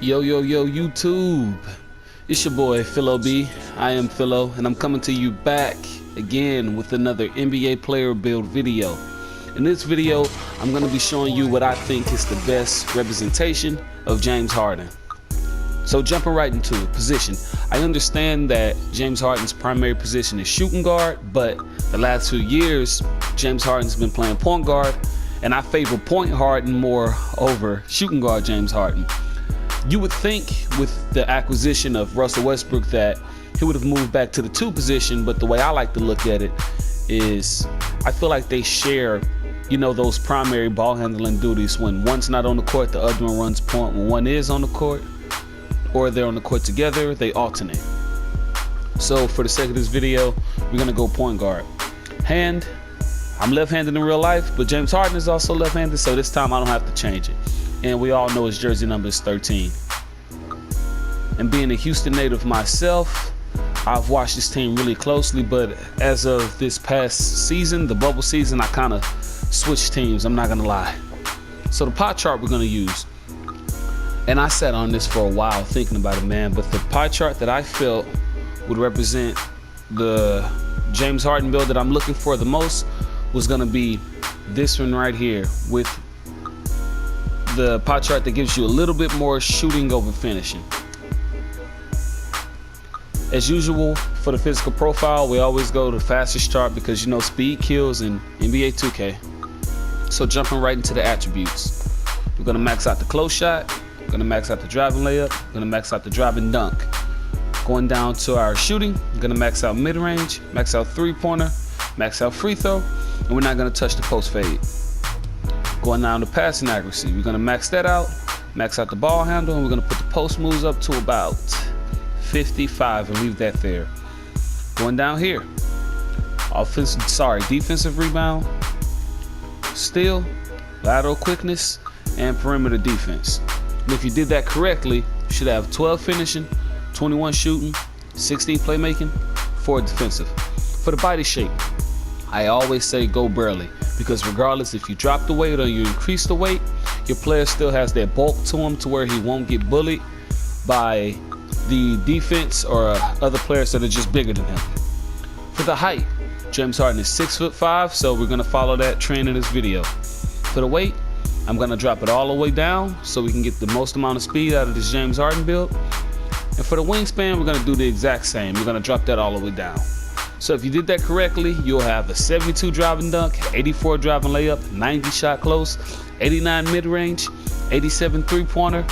Yo, YouTube. It's your boy, Philo B. I am Philo, and I'm coming to you back again with another NBA player build video. In this video, I'm going to be showing you what I think is the best representation of James Harden. So jumping right into it, position. I understand that James Harden's primary position is shooting guard, but the last few years, James Harden's been playing point guard, and I favor point Harden more over shooting guard James Harden. You would think with the acquisition of Russell Westbrook that he would have moved back to the 2 position, but the way I like to look at it is I feel like they share, those primary ball handling duties. When one's not on the court, the other one runs point. When one is on the court or they're on the court together, they alternate. So for the sake of this video, we're gonna go point guard. Hand, I'm left-handed in real life, but James Harden is also left-handed, so this time I don't have to change it. And we all know his jersey number is 13. And being a Houston native myself, I've watched this team really closely, but as of this past season, the bubble season, I kind of switched teams, I'm not gonna lie. So the pie chart we're gonna use, and I sat on this for a while thinking about it, man, but the pie chart that I felt would represent the James Harden build that I'm looking for the most was gonna be this one right here, with the pie chart that gives you a little bit more shooting over finishing. As usual, for the physical profile, we always go to the fastest chart because speed kills in NBA 2K. So jumping right into the attributes, we're gonna max out the close shot, we're gonna max out the driving layup, we're gonna max out the driving dunk. Going down to our shooting, we're gonna max out mid-range, max out three-pointer, max out free throw, and we're not gonna touch the post fade. Going down to passing accuracy, we're gonna max that out, max out the ball handle, and we're gonna put the post moves up to about 55 and leave that there. Going down here, defensive rebound, steal, lateral quickness, and perimeter defense. And if you did that correctly, you should have 12 finishing, 21 shooting, 16 playmaking, 4 defensive. For the body shape, I always say go barely, because regardless if you drop the weight or you increase the weight, your player still has that bulk to him to where he won't get bullied by the defense or other players that are just bigger than him. For the height, James Harden is 6'5", so we're gonna follow that trend in this video. For the weight, I'm gonna drop it all the way down so we can get the most amount of speed out of this James Harden build. And for the wingspan, we're gonna do the exact same. We're gonna drop that all the way down. So if you did that correctly, you'll have a 72 driving dunk, 84 driving layup, 90 shot close, 89 mid-range, 87 three-pointer,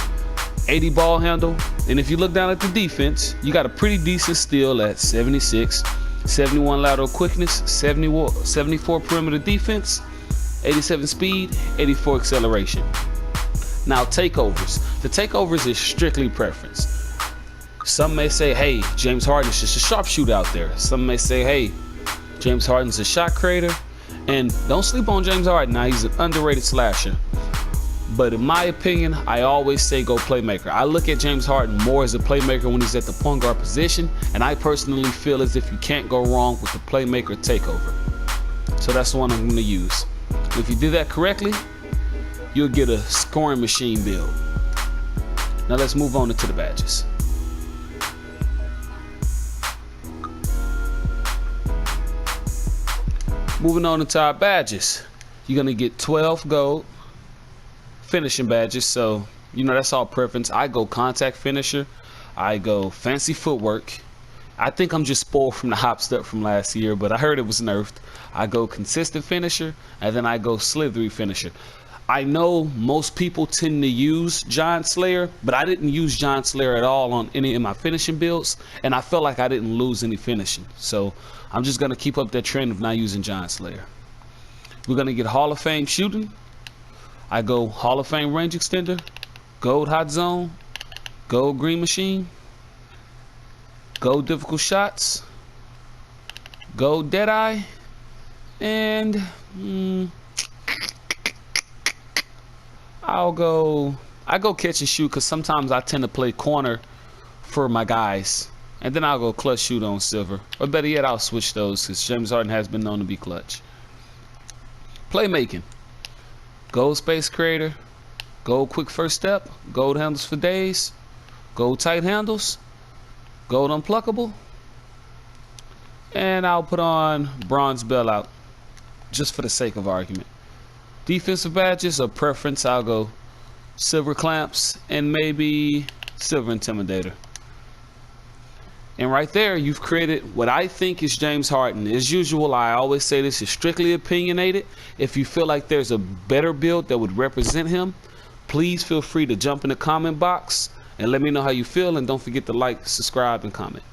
80 ball handle. And if you look down at the defense, you got a pretty decent steal at 76, 71 lateral quickness, 74 perimeter defense, 87 speed, 84 acceleration. Now takeovers. The takeovers is strictly preference. Some may say, hey, James Harden's just a sharpshooter out there. Some may say, hey, James Harden's a shot creator. And don't sleep on James Harden. Now, he's an underrated slasher. But in my opinion, I always say go playmaker. I look at James Harden more as a playmaker when he's at the point guard position. And I personally feel as if you can't go wrong with the playmaker takeover. So that's the one I'm going to use. If you do that correctly, you'll get a scoring machine build. Now let's move on into the badges. Moving on into our badges, you're gonna get 12 gold finishing badges. So that's all preference. I go contact finisher, I go fancy footwork. I think I'm just spoiled from the hop step from last year, but I heard it was nerfed. I go consistent finisher, and then I go slithery finisher. I know most people tend to use Giant Slayer, but I didn't use Giant Slayer at all on any of my finishing builds, and I felt like I didn't lose any finishing. So I'm just gonna keep up that trend of not using Giant Slayer. We're gonna get Hall of Fame shooting. I go Hall of Fame range extender, gold hot zone, gold green machine, gold difficult shots, gold dead eye, and I go catch and shoot because sometimes I tend to play corner for my guys, and then I'll go clutch shoot on silver, or better yet, I'll switch those because James Harden has been known to be clutch. Playmaking, gold space creator, Gold quick first step, gold handles for days, gold tight handles, gold unpluckable, and I'll put on bronze bailout just for the sake of argument. Defensive badges of preference, I'll go silver clamps and maybe silver intimidator. And right there, you've created what I think is James Harden. As usual, I always say this is strictly opinionated. If you feel like there's a better build that would represent him, please feel free to jump in the comment box and let me know how you feel. And don't forget to like, subscribe, and comment.